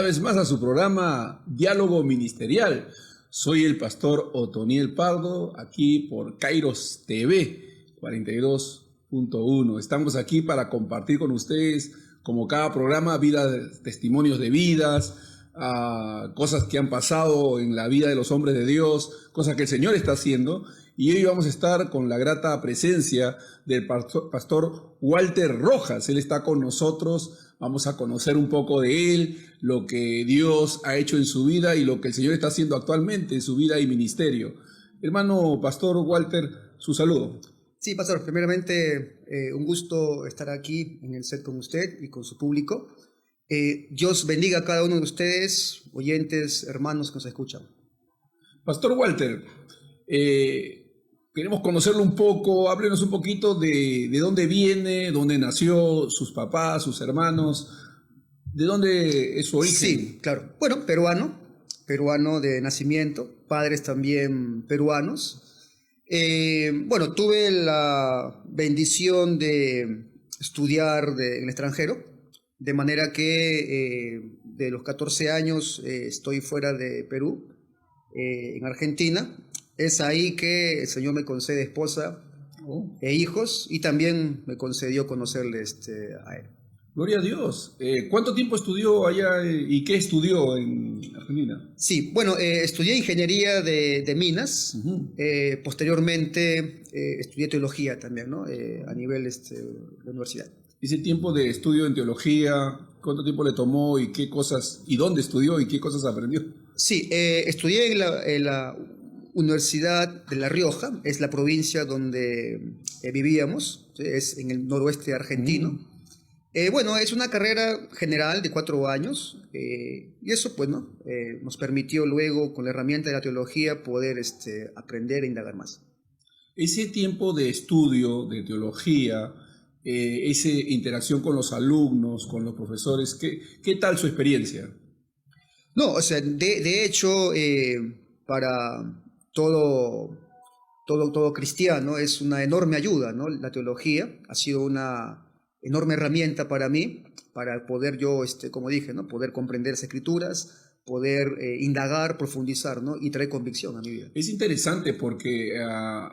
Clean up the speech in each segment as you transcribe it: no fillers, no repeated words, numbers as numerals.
vez más a su programa Diálogo Ministerial. Soy el pastor Otoniel Pardo, aquí por Kairos TV 42.1. Estamos aquí para compartir con ustedes, como cada programa, testimonios de vidas, cosas que han pasado en la vida de los hombres de Dios, cosas que el Señor está haciendo. Y hoy vamos a estar con la grata presencia del pastor Walter Rojas. Él está con nosotros. Vamos a conocer un poco de él, lo que Dios ha hecho en su vida y lo que el Señor está haciendo actualmente en su vida y ministerio. Hermano pastor Walter, su saludo. Sí, pastor, primeramente un gusto estar aquí en el set con usted y con su público. Dios bendiga a cada uno de ustedes, oyentes, hermanos que nos escuchan. Pastor Walter, queremos conocerlo un poco. Háblenos un poquito de dónde viene, dónde nació, sus papás, sus hermanos, de dónde es su origen. Sí, claro. Bueno, peruano de nacimiento, padres también peruanos. Bueno, tuve la bendición de estudiar en el extranjero, de manera que de los 14 años estoy fuera de Perú, en Argentina. Es ahí que el Señor me concede esposa e hijos, y también me concedió conocerle a Él. Gloria a Dios. ¿Cuánto tiempo estudió allá y qué estudió en Argentina? Sí, bueno, estudié ingeniería de minas. Posteriormente estudié teología también, ¿no? A nivel de la universidad. Ese tiempo de estudio en teología, ¿cuánto tiempo le tomó y qué cosas, y dónde estudió y qué cosas aprendió? Sí, estudié en la Universidad de La Rioja, es la provincia donde vivíamos, es en el noroeste argentino. Bueno, es una carrera general de 4 años, y eso pues, ¿no? Nos permitió luego, con la herramienta de la teología, poder aprender e indagar más. Ese tiempo de estudio de teología, esa interacción con los alumnos, con los profesores, ¿qué tal su experiencia? No, o sea, de hecho, para todo cristiano es una enorme ayuda, ¿no? La teología ha sido una enorme herramienta para mí, para poder yo, como dije, ¿no? Poder comprender las escrituras, poder indagar, profundizar, ¿no? Y traer convicción a mi vida. Es interesante porque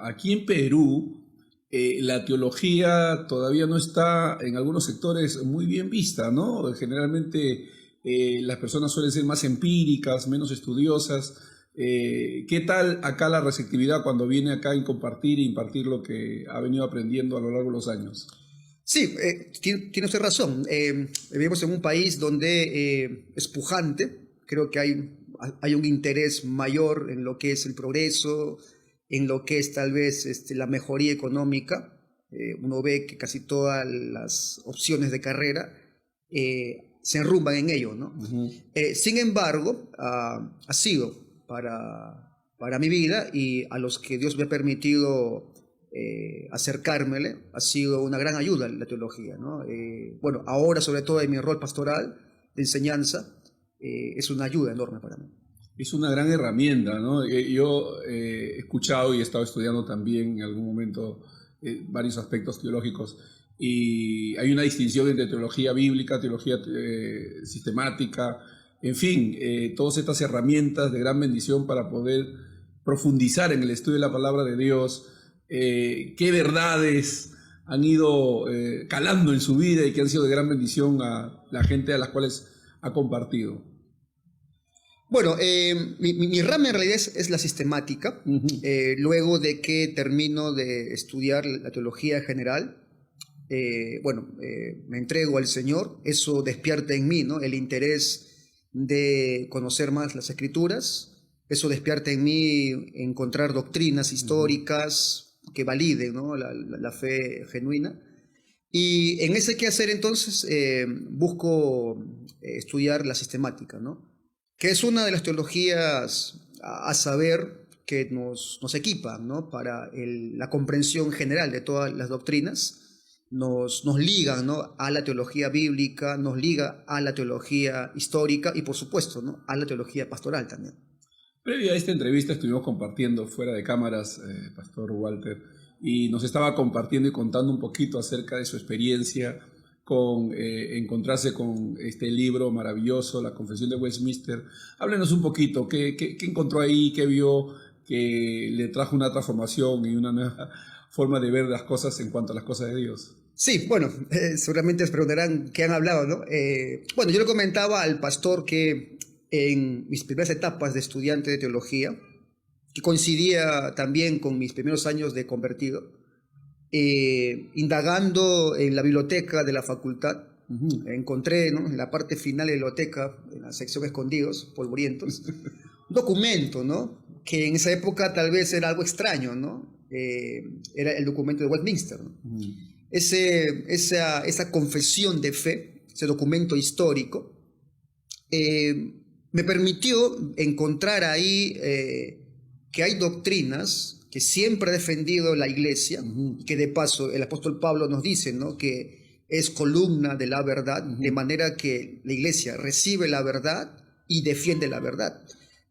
aquí en Perú la teología todavía no está en algunos sectores muy bien vista, ¿no? Generalmente las personas suelen ser más empíricas, menos estudiosas. ¿Qué tal acá la receptividad cuando viene acá a compartir e impartir lo que ha venido aprendiendo a lo largo de los años? Sí, tiene usted razón. Vivimos en un país donde es pujante. Creo que hay un interés mayor en lo que es el progreso, en lo que es tal vez la mejoría económica. Uno ve que casi todas las opciones de carrera se enrumban en ello, ¿no? Sin embargo, ha sido para mi vida y a los que Dios me ha permitido acercármele, ha sido una gran ayuda la teología, ¿no? Bueno, ahora sobre todo en mi rol pastoral de enseñanza, es una ayuda enorme para mí. Es una gran herramienta, ¿no? Yo he escuchado y he estado estudiando también en algún momento varios aspectos teológicos, y hay una distinción entre teología bíblica, teología sistemática, en fin, todas estas herramientas de gran bendición para poder profundizar en el estudio de la palabra de Dios. ¿Qué verdades han ido calando en su vida y que han sido de gran bendición a la gente a las cuales ha compartido? Bueno, mi rama en realidad es la sistemática. Luego de que termino de estudiar la teología general, me entrego al Señor. Eso despierta en mí, ¿no? El interés de conocer más las Escrituras. Eso despierta en mí encontrar doctrinas históricas que validen, ¿no? la fe genuina. Y en ese quehacer entonces busco estudiar la sistemática, ¿no? Que es una de las teologías a saber que nos equipa, ¿no? Para la comprensión general de todas las doctrinas. Nos liga, ¿no? A la teología bíblica, nos liga a la teología histórica y por supuesto, ¿no? A la teología pastoral también. Previo a esta entrevista estuvimos compartiendo fuera de cámaras, pastor Walter, y nos estaba compartiendo y contando un poquito acerca de su experiencia con encontrarse con este libro maravilloso, La Confesión de Westminster. Háblenos un poquito, ¿qué encontró ahí, qué vio, que le trajo una transformación y una nueva forma de ver las cosas en cuanto a las cosas de Dios? Sí, bueno, seguramente se preguntarán qué han hablado, ¿no? Bueno, yo le comentaba al pastor que en mis primeras etapas de estudiante de teología, que coincidía también con mis primeros años de convertido, indagando en la biblioteca de la facultad, encontré, ¿no?, en la parte final de la biblioteca, en la sección escondidos, polvorientos, un documento, ¿no?, que en esa época tal vez era algo extraño, ¿no? Era el documento de Westminster, ¿no? Esa confesión de fe, ese documento histórico, me permitió encontrar ahí que hay doctrinas que siempre ha defendido la Iglesia, que de paso el apóstol Pablo nos dice, ¿no?, que es columna de la verdad, de manera que la Iglesia recibe la verdad y defiende la verdad.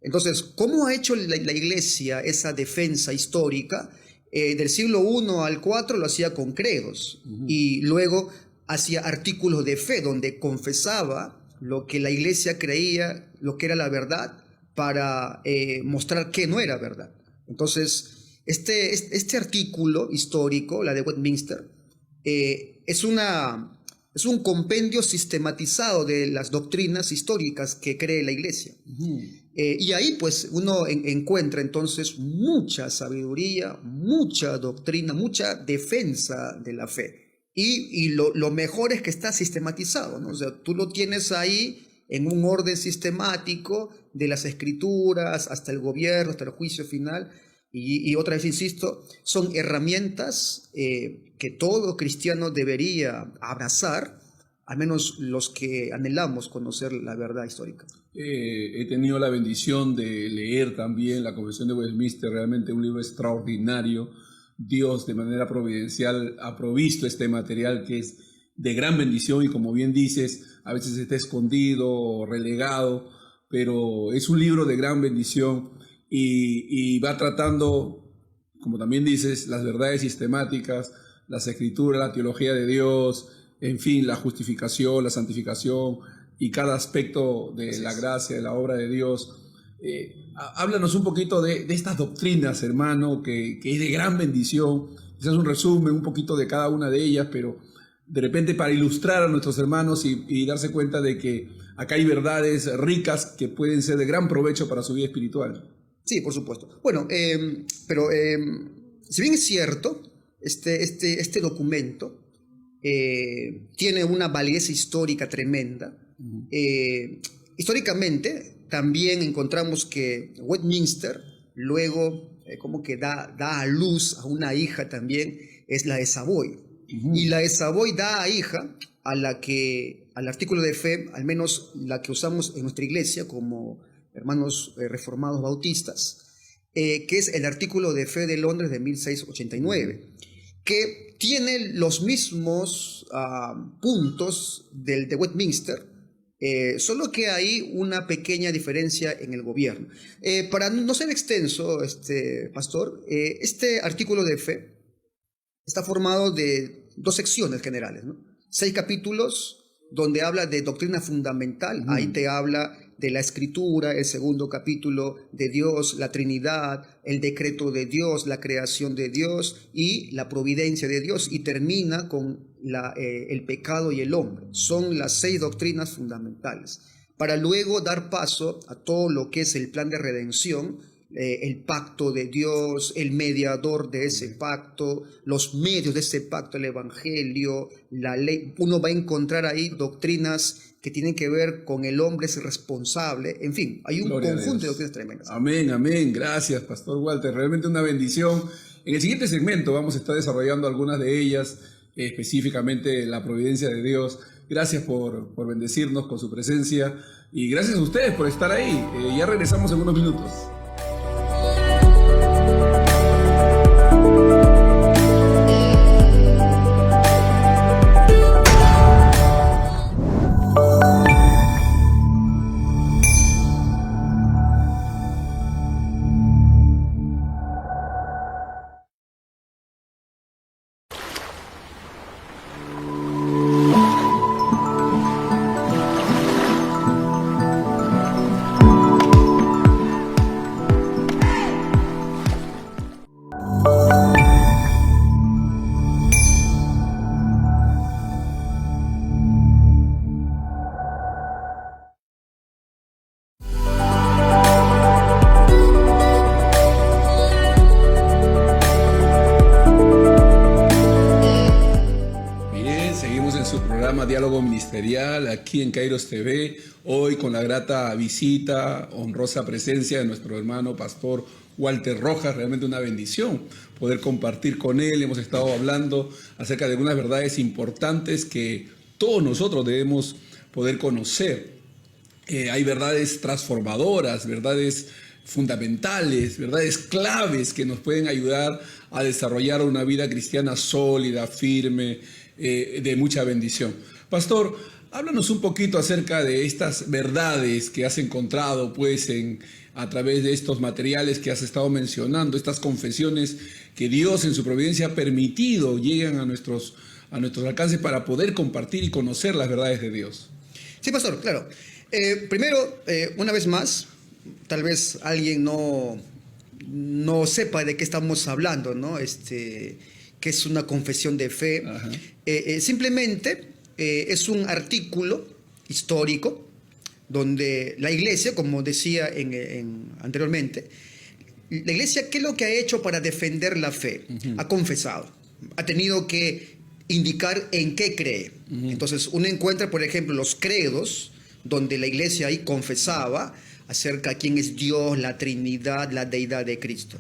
Entonces, ¿cómo ha hecho la Iglesia esa defensa histórica? Del siglo I al IV lo hacía con credos, y luego hacía artículos de fe donde confesaba lo que la Iglesia creía, lo que era la verdad, para mostrar que no era verdad. Entonces, este artículo histórico, la de Westminster, es un compendio sistematizado de las doctrinas históricas que cree la Iglesia. Y ahí pues uno encuentra entonces mucha sabiduría, mucha doctrina, mucha defensa de la fe. Y lo mejor es que está sistematizado, ¿no? O sea, tú lo tienes ahí en un orden sistemático de las escrituras hasta el gobierno, hasta el juicio final. Y otra vez insisto, son herramientas que todo cristiano debería abrazar, al menos los que anhelamos conocer la verdad histórica. He tenido la bendición de leer también La Confesión de Westminster, realmente un libro extraordinario. Dios de manera providencial ha provisto este material que es de gran bendición y, como bien dices, a veces está escondido o relegado, pero es un libro de gran bendición y va tratando, como también dices, las verdades sistemáticas, las escrituras, la teología de Dios, en fin, la justificación, la santificación y cada aspecto de la gracia, de la obra de Dios. Háblanos un poquito de estas doctrinas, hermano, que es de gran bendición. Quizás un resumen, un poquito de cada una de ellas, pero de repente para ilustrar a nuestros hermanos y darse cuenta de que acá hay verdades ricas que pueden ser de gran provecho para su vida espiritual. Sí, por supuesto. Bueno, pero si bien es cierto, este documento tiene una validez histórica tremenda. Históricamente también encontramos que Westminster luego como que da a luz a una hija también, es la de Savoy. Y la de Savoy da a hija a la que, al artículo de fe, al menos la que usamos en nuestra iglesia como hermanos reformados bautistas, que es el artículo de fe de Londres de 1689, que tiene los mismos puntos del de Westminster, solo que hay una pequeña diferencia en el gobierno. Para no ser extenso, pastor, este artículo de fe está formado de 2 secciones generales, ¿no? 6 capítulos donde habla de doctrina fundamental. Ahí te habla de la escritura, el segundo capítulo de Dios, la Trinidad, el decreto de Dios, la creación de Dios y la providencia de Dios, y termina con el pecado y el hombre. Son las 6 doctrinas fundamentales, para luego dar paso a todo lo que es el plan de redención, el pacto de Dios, el mediador de ese pacto, los medios de ese pacto, el evangelio, la ley. Uno va a encontrar ahí doctrinas que tienen que ver con el hombre es responsable. En fin, hay un conjunto de doctrinas tremendas. Amén, amén. Gracias, Pastor Walter. Realmente una bendición. En el siguiente segmento vamos a estar desarrollando algunas de ellas, específicamente la providencia de Dios. Gracias por bendecirnos con su presencia y gracias a ustedes por estar ahí. Ya regresamos en unos minutos. Diálogo Ministerial aquí en Kairos TV, hoy con la grata visita, honrosa presencia de nuestro hermano pastor Walter Rojas. Realmente una bendición poder compartir con él. Hemos estado hablando acerca de algunas verdades importantes que todos nosotros debemos poder conocer. Hay verdades transformadoras, verdades fundamentales, verdades claves que nos pueden ayudar a desarrollar una vida cristiana sólida, firme, de mucha bendición. Pastor, háblanos un poquito acerca de estas verdades que has encontrado pues a través de estos materiales que has estado mencionando, estas confesiones que Dios en su providencia ha permitido lleguen a nuestros alcances para poder compartir y conocer las verdades de Dios. Sí, pastor, claro. Primero, una vez más, tal vez alguien no sepa de qué estamos hablando, ¿no? Que es una confesión de fe. Simplemente es un artículo histórico donde la iglesia, como decía anteriormente, la iglesia, ¿qué es lo que ha hecho para defender la fe? Ha confesado, ha tenido que indicar en qué cree. Entonces uno encuentra, por ejemplo, los credos, donde la iglesia ahí confesaba acerca de quién es Dios, la Trinidad, la deidad de Cristo.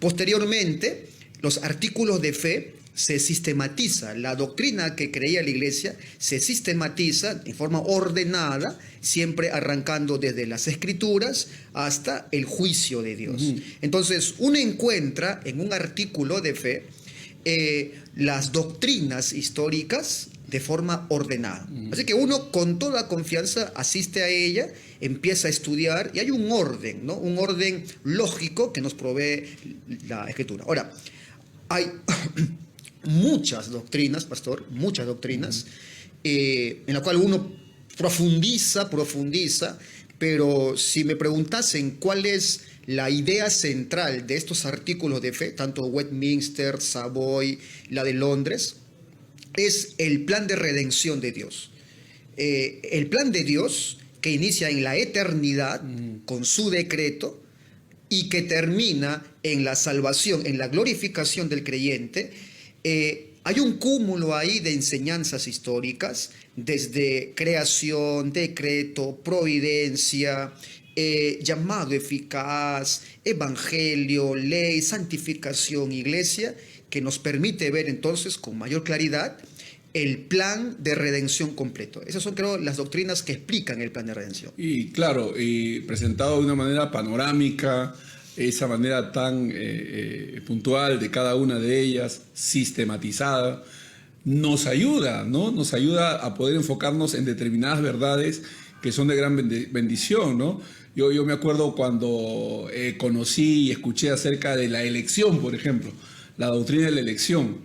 Posteriormente, los artículos de fe se sistematiza, la doctrina que creía la iglesia se sistematiza en forma ordenada, siempre arrancando desde las escrituras hasta el juicio de Dios. Entonces, uno encuentra en un artículo de fe las doctrinas históricas de forma ordenada. Así que uno con toda confianza asiste a ella, empieza a estudiar y hay un orden, ¿no? Un orden lógico que nos provee la escritura. Ahora, hay muchas doctrinas, pastor, muchas doctrinas, en la cual uno profundiza, pero si me preguntasen cuál es la idea central de estos artículos de fe, tanto Westminster, Savoy, la de Londres, es el plan de redención de Dios. El plan de Dios que inicia en la eternidad con su decreto y que termina en la salvación, en la glorificación del creyente. Hay un cúmulo ahí de enseñanzas históricas, desde creación, decreto, providencia, llamado eficaz, evangelio, ley, santificación, iglesia, que nos permite ver entonces con mayor claridad el plan de redención completo. Esas son, creo, las doctrinas que explican el plan de redención. Y claro, presentado de una manera panorámica, esa manera tan puntual de cada una de ellas, sistematizada, nos ayuda, ¿no? Nos ayuda a poder enfocarnos en determinadas verdades que son de gran bendición, ¿no? Yo me acuerdo cuando conocí y escuché acerca de la elección, por ejemplo, la doctrina de la elección.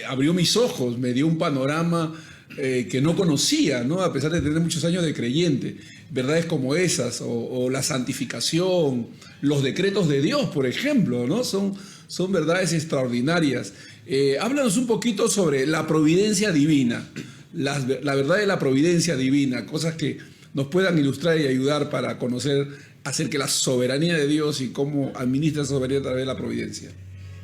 Abrió mis ojos, me dio un panorama que no conocía, ¿no? A pesar de tener muchos años de creyente. Verdades como esas, o la santificación, los decretos de Dios, por ejemplo, ¿no? Son verdades extraordinarias. Háblanos un poquito sobre la providencia divina, la verdad de la providencia divina, cosas que nos puedan ilustrar y ayudar para conocer acerca de la soberanía de Dios y cómo administra esa soberanía a través de la providencia.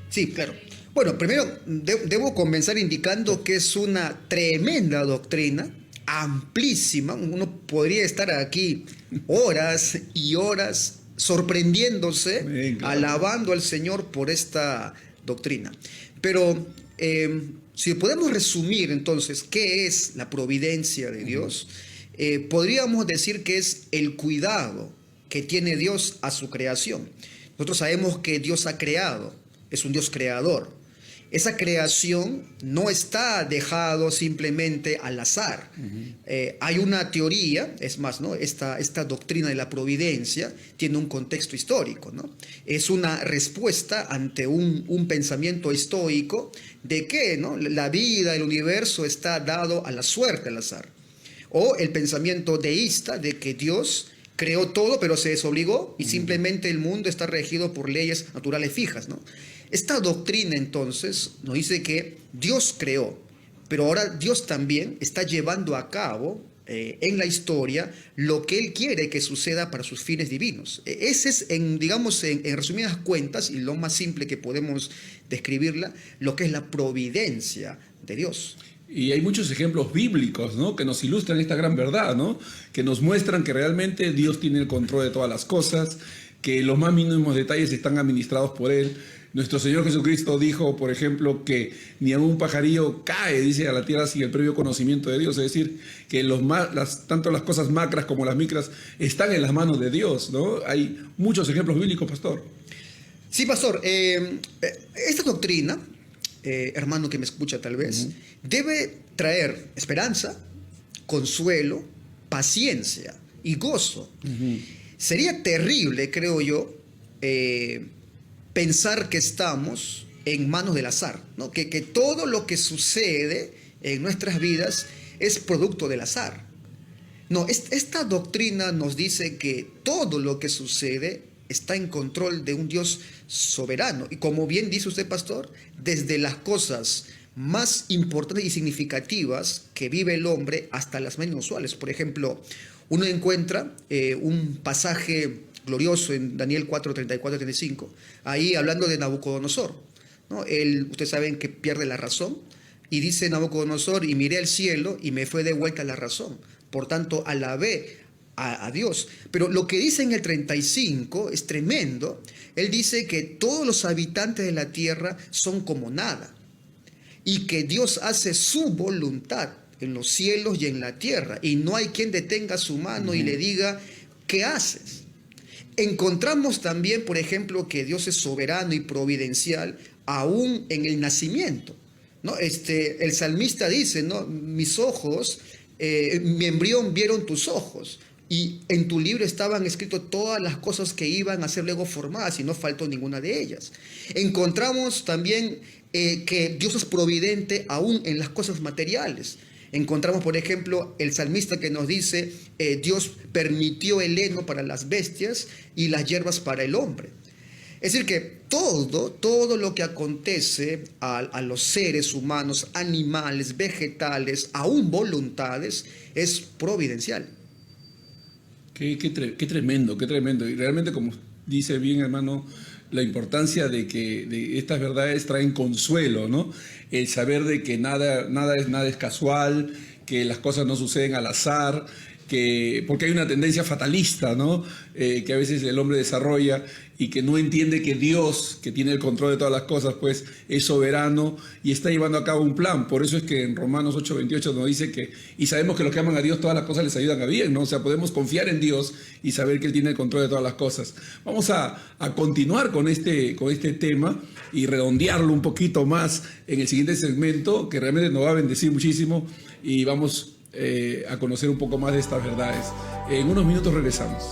Sí, claro. Bueno, primero debo comenzar indicando que es una tremenda doctrina, amplísima. Uno podría estar aquí horas y horas sorprendiéndose, Bien, claro, alabando al Señor por esta doctrina. Pero si podemos resumir entonces qué es la providencia de Dios, podríamos decir que es el cuidado que tiene Dios a su creación. Nosotros sabemos que Dios ha creado, es un Dios creador. Esa creación no está dejado simplemente al azar. Hay una teoría, es más, ¿no? Esta doctrina de la providencia tiene un contexto histórico, ¿no? Es una respuesta ante un pensamiento estoico de que, ¿no?, la vida, el universo está dado a la suerte, al azar. O el pensamiento deísta de que Dios creó todo pero se desobligó y simplemente el mundo está regido por leyes naturales fijas, ¿no? Esta doctrina entonces nos dice que Dios creó, pero ahora Dios también está llevando a cabo en la historia lo que Él quiere que suceda para sus fines divinos. Ese es, digamos, en resumidas cuentas, y lo más simple que podemos describirla, lo que es la providencia de Dios. Y hay muchos ejemplos bíblicos, ¿no?, que nos ilustran esta gran verdad, ¿no?, que nos muestran que realmente Dios tiene el control de todas las cosas, que los más mínimos detalles están administrados por Él. Nuestro Señor Jesucristo dijo, por ejemplo, que ni aun un pajarillo cae, dice, a la tierra sin el previo conocimiento de Dios. Es decir, que tanto las cosas macras como las micras están en las manos de Dios, ¿no? Hay muchos ejemplos bíblicos, pastor. Sí, pastor. Esta doctrina, hermano que me escucha tal vez, debe traer esperanza, consuelo, paciencia y gozo. Sería terrible, creo yo, pensar que estamos en manos del azar, ¿no? Que todo lo que sucede en nuestras vidas es producto del azar. No, esta doctrina nos dice que todo lo que sucede está en control de un Dios soberano. Y como bien dice usted, pastor, desde las cosas más importantes y significativas que vive el hombre hasta las menos usuales. Por ejemplo, uno encuentra un pasaje glorioso en Daniel 4, 34, 35, ahí hablando de Nabucodonosor, ¿no? Ustedes saben que pierde la razón, y dice Nabucodonosor, y miré al cielo y me fue de vuelta la razón. Por tanto, alabé a Dios. Pero lo que dice en el 35 es tremendo. Él dice que todos los habitantes de la tierra son como nada, y que Dios hace su voluntad en los cielos y en la tierra, y no hay quien detenga su mano y le diga, ¿qué haces? Encontramos también, por ejemplo, que Dios es soberano y providencial aún en el nacimiento, ¿no? El salmista dice, ¿no?, mis ojos, mi embrión vieron tus ojos, y en tu libro estaban escritas todas las cosas que iban a ser luego formadas, y no faltó ninguna de ellas. Encontramos también que Dios es providente aún en las cosas materiales. Encontramos, por ejemplo, el salmista que nos dice, Dios permitió el heno para las bestias y las hierbas para el hombre. Es decir, que todo lo que acontece a los seres humanos, animales, vegetales, aún voluntades, es providencial. Qué tremendo, qué tremendo. Y realmente, como dice bien, hermano, la importancia de estas verdades traen consuelo, ¿no? El saber de que nada es casual, que las cosas no suceden al azar, porque hay una tendencia fatalista, ¿no?, que a veces el hombre desarrolla, y que no entiende que Dios, que tiene el control de todas las cosas, pues es soberano y está llevando a cabo un plan. Por eso es que en Romanos 8:28 nos dice que, y sabemos que los que aman a Dios todas las cosas les ayudan a bien, ¿no? O sea, podemos confiar en Dios y saber que Él tiene el control de todas las cosas. Vamos a continuar con este tema y redondearlo un poquito más en el siguiente segmento, que realmente nos va a bendecir muchísimo, y vamos a conocer un poco más de estas verdades. En unos minutos regresamos.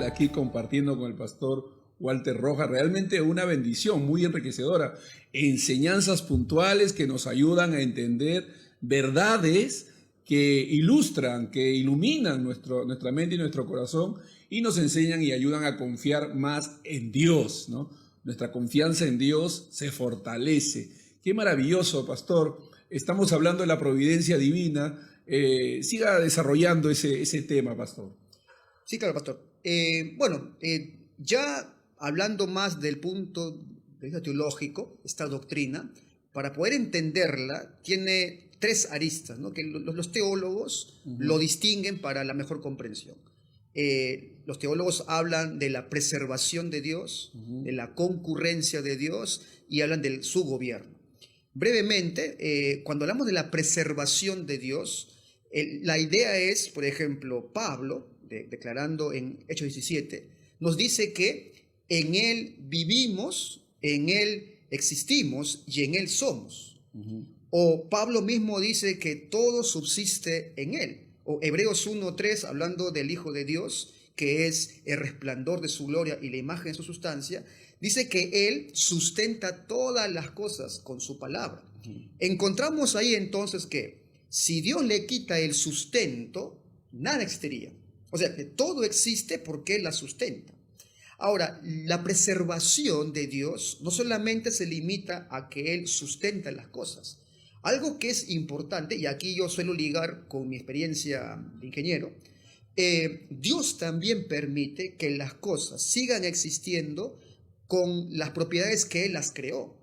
Aquí compartiendo con el pastor Walter Rojas, realmente una bendición muy enriquecedora, enseñanzas puntuales que nos ayudan a entender verdades que ilustran, que iluminan nuestra mente y nuestro corazón, y nos enseñan y ayudan a confiar más en Dios, ¿no? Nuestra confianza en Dios se fortalece. Qué maravilloso, pastor. Estamos hablando de la providencia divina. Siga desarrollando ese tema, pastor. Sí, claro, pastor. Ya hablando más del punto de vista teológico, esta doctrina, para poder entenderla, tiene tres aristas, ¿no?, que los teólogos lo distinguen para la mejor comprensión. Los teólogos hablan de la preservación de Dios, de la concurrencia de Dios, y hablan de su gobierno. Brevemente, cuando hablamos de la preservación de Dios, la idea es, por ejemplo, Pablo declarando en Hechos 17, nos dice que en Él vivimos, en Él existimos y en Él somos. O Pablo mismo dice que todo subsiste en Él. O Hebreos 1:3, hablando del Hijo de Dios, que es el resplandor de su gloria y la imagen de su sustancia, dice que Él sustenta todas las cosas con su palabra. Encontramos ahí entonces que si Dios le quita el sustento, nada existiría. O sea, que todo existe porque Él la sustenta. Ahora, la preservación de Dios no solamente se limita a que Él sustenta las cosas. Algo que es importante, y aquí yo suelo ligar con mi experiencia de ingeniero, Dios también permite que las cosas sigan existiendo con las propiedades que Él las creó.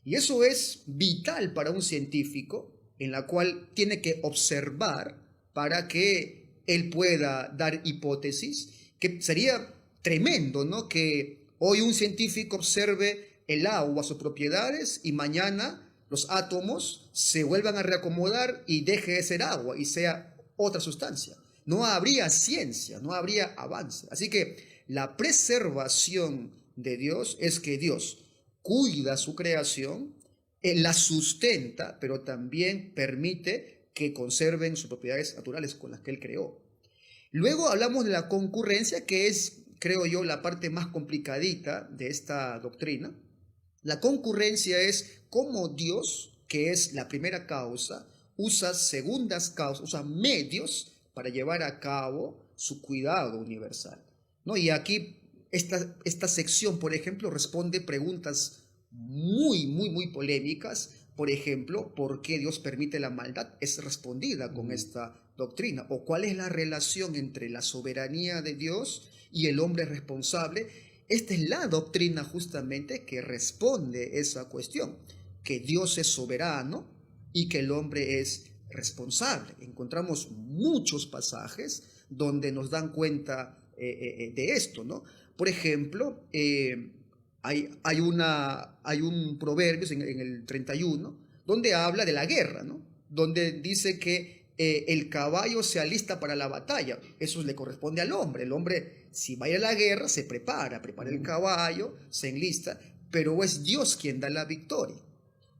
Y eso es vital para un científico, en la cual tiene que observar para que él pueda dar hipótesis, que sería tremendo, ¿no? Que hoy un científico observe el agua, sus propiedades, y mañana los átomos se vuelvan a reacomodar y deje de ser agua y sea otra sustancia. No habría ciencia, no habría avance. Así que la preservación de Dios es que Dios cuida su creación, la sustenta, pero también permite que conserven sus propiedades naturales con las que Él creó. Luego hablamos de la concurrencia, que es, creo yo, la parte más complicadita de esta doctrina. La concurrencia es cómo Dios, que es la primera causa, usa segundas causas, usa medios para llevar a cabo su cuidado universal, ¿no? Y aquí esta sección, por ejemplo, responde preguntas muy polémicas. Por ejemplo, ¿por qué Dios permite la maldad? Es respondida con esta doctrina. ¿O cuál es la relación entre la soberanía de Dios y el hombre responsable? Esta es la doctrina justamente que responde esa cuestión, que Dios es soberano y que el hombre es responsable. Encontramos muchos pasajes donde nos dan cuenta de esto, ¿no? Por ejemplo, hay un proverbio en el 31 donde habla de la guerra, ¿no? Donde dice que el caballo se alista para la batalla. Eso le corresponde al hombre. El hombre, si va a ir a la guerra, se prepara el caballo, se enlista, pero es Dios quien da la victoria.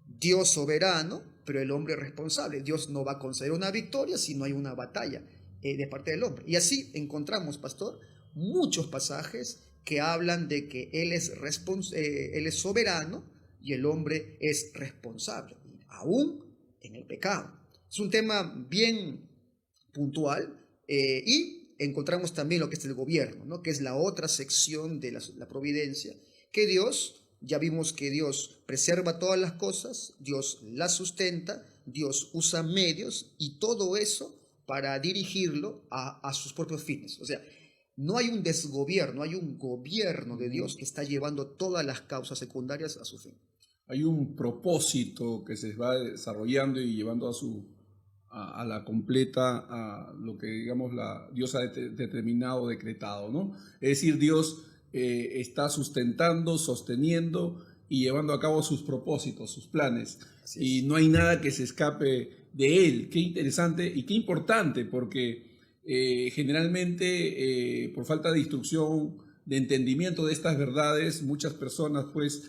Dios soberano, pero el hombre responsable. Dios no va a conceder una victoria si no hay una batalla de parte del hombre. Y así encontramos, pastor, muchos pasajes que hablan de que Él es soberano y el hombre es responsable, aún en el pecado. Es un tema bien puntual y encontramos también lo que es el gobierno, ¿no? Que es la otra sección de la providencia, que Dios, ya vimos que Dios preserva todas las cosas, Dios las sustenta, Dios usa medios y todo eso para dirigirlo a sus propios fines. O sea, no hay un desgobierno, hay un gobierno de Dios que está llevando todas las causas secundarias a su fin. Hay un propósito que se va desarrollando y llevando a la completa, a lo que digamos Dios ha determinado, decretado, ¿no? Es decir, Dios está sustentando, sosteniendo y llevando a cabo sus propósitos, sus planes. Y no hay nada que se escape de Él. Qué interesante y qué importante, porque generalmente por falta de instrucción, de entendimiento de estas verdades, muchas personas pues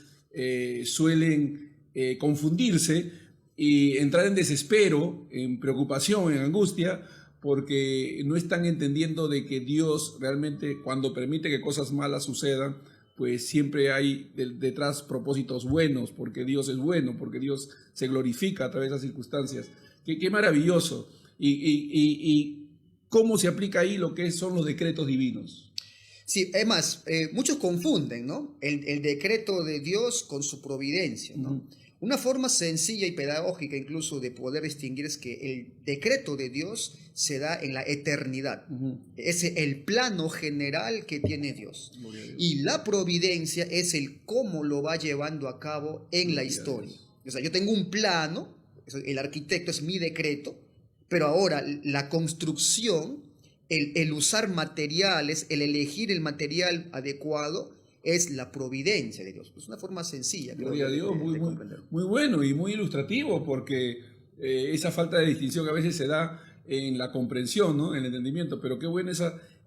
suelen confundirse y entrar en desespero, en preocupación, en angustia, porque no están entendiendo de que Dios realmente, cuando permite que cosas malas sucedan, pues siempre hay detrás propósitos buenos, porque Dios es bueno, porque Dios se glorifica a través de las circunstancias. Qué maravilloso. Y cómo se aplica ahí lo que son los decretos divinos. Sí, además, muchos confunden, ¿no? El decreto de Dios con su providencia, ¿no? Una forma sencilla y pedagógica incluso de poder distinguir es que el decreto de Dios se da en la eternidad. Es el plano general que tiene Dios. Y la providencia es el cómo lo va llevando a cabo en la historia. O sea, yo tengo un plano, el arquitecto es mi decreto, pero ahora la construcción, el usar materiales, el elegir el material adecuado, es la providencia de Dios. Es una forma sencilla. Gloria a Dios, muy bueno y muy ilustrativo, porque esa falta de distinción a veces se da en la comprensión, ¿no? En el entendimiento, pero qué buena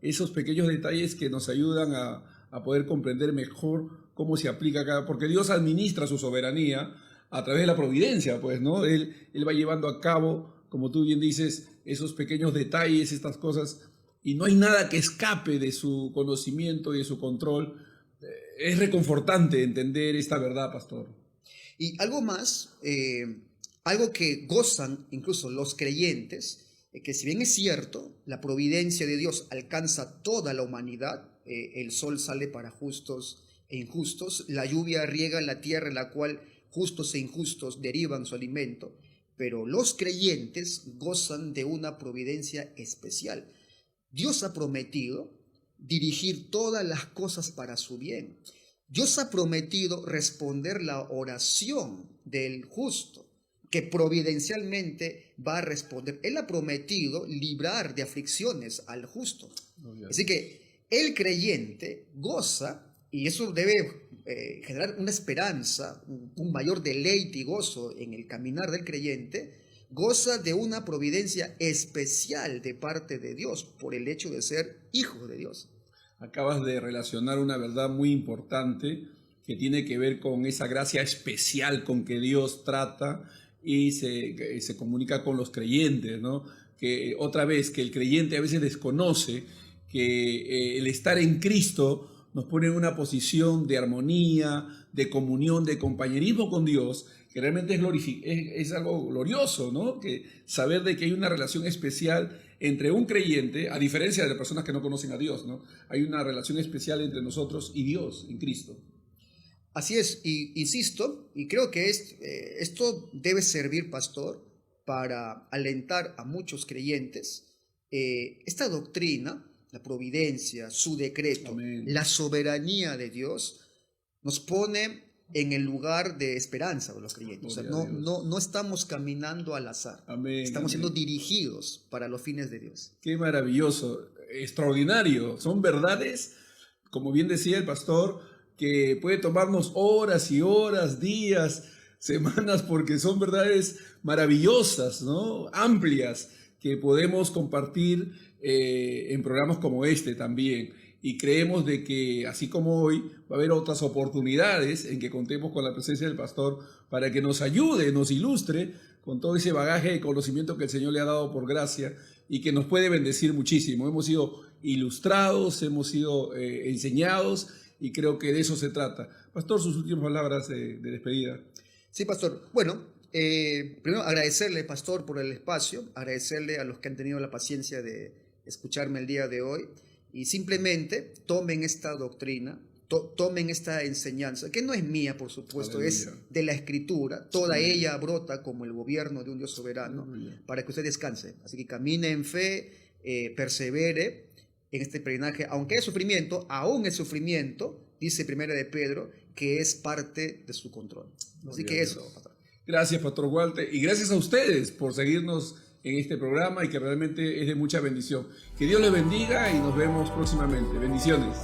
esos pequeños detalles que nos ayudan a poder comprender mejor cómo se aplica cada, porque Dios administra su soberanía a través de la providencia, pues, ¿no? Él va llevando a cabo, como tú bien dices, esos pequeños detalles, estas cosas, y no hay nada que escape de su conocimiento y de su control. Es reconfortante entender esta verdad, pastor. Y algo más, algo que gozan incluso los creyentes, que si bien es cierto, la providencia de Dios alcanza toda la humanidad, el sol sale para justos e injustos, la lluvia riega la tierra en la cual justos e injustos derivan su alimento, pero los creyentes gozan de una providencia especial. Dios ha prometido dirigir todas las cosas para su bien. Dios ha prometido responder la oración del justo, que providencialmente va a responder. Él ha prometido librar de aflicciones al justo. Así que el creyente goza, y eso debe generar una esperanza, un mayor deleite y gozo en el caminar del creyente, goza de una providencia especial de parte de Dios por el hecho de ser hijo de Dios. Acabas de relacionar una verdad muy importante que tiene que ver con esa gracia especial con que Dios trata y se comunica con los creyentes, ¿no? Que otra vez, que el creyente a veces desconoce que el estar en Cristo nos pone en una posición de armonía, de comunión, de compañerismo con Dios, que realmente es algo glorioso, ¿no? Que saber de que hay una relación especial entre un creyente, a diferencia de las personas que no conocen a Dios, ¿no? Hay una relación especial entre nosotros y Dios en Cristo. Así es, y insisto, y creo que esto debe servir, pastor, para alentar a muchos creyentes. Esta doctrina, la providencia, su decreto, Amén. La soberanía de Dios, nos pone en el lugar de esperanza de los creyentes. O sea, no estamos caminando al azar. Amén, estamos amén. siendo dirigidos para los fines de Dios. Qué maravilloso, extraordinario. Son verdades, como bien decía el pastor, que puede tomarnos horas y horas, días, semanas, porque son verdades maravillosas, ¿no? Amplias, que podemos compartir en programas como este también. Y creemos de que, así como hoy, va a haber otras oportunidades en que contemos con la presencia del pastor para que nos ayude, nos ilustre con todo ese bagaje de conocimiento que el Señor le ha dado por gracia y que nos puede bendecir muchísimo. Hemos sido ilustrados, hemos sido enseñados y creo que de eso se trata. Pastor, sus últimas palabras de despedida. Sí, pastor. Bueno, primero agradecerle, pastor, por el espacio, agradecerle a los que han tenido la paciencia de escucharme el día de hoy. Y simplemente tomen esta doctrina, tomen esta enseñanza, que no es mía, por supuesto, aleluya, es de la Escritura. Toda sí, ella brota como el gobierno de un Dios soberano, aleluya, para que usted descanse. Así que camine en fe, persevere en este peregrinaje, aunque hay sufrimiento, aún el sufrimiento, dice Primera de Pedro, que es parte de su control. Así que eso, pastor. Gracias, pastor Walter, y gracias a ustedes por seguirnos en este programa y que realmente es de mucha bendición. Que Dios les bendiga y nos vemos próximamente. Bendiciones.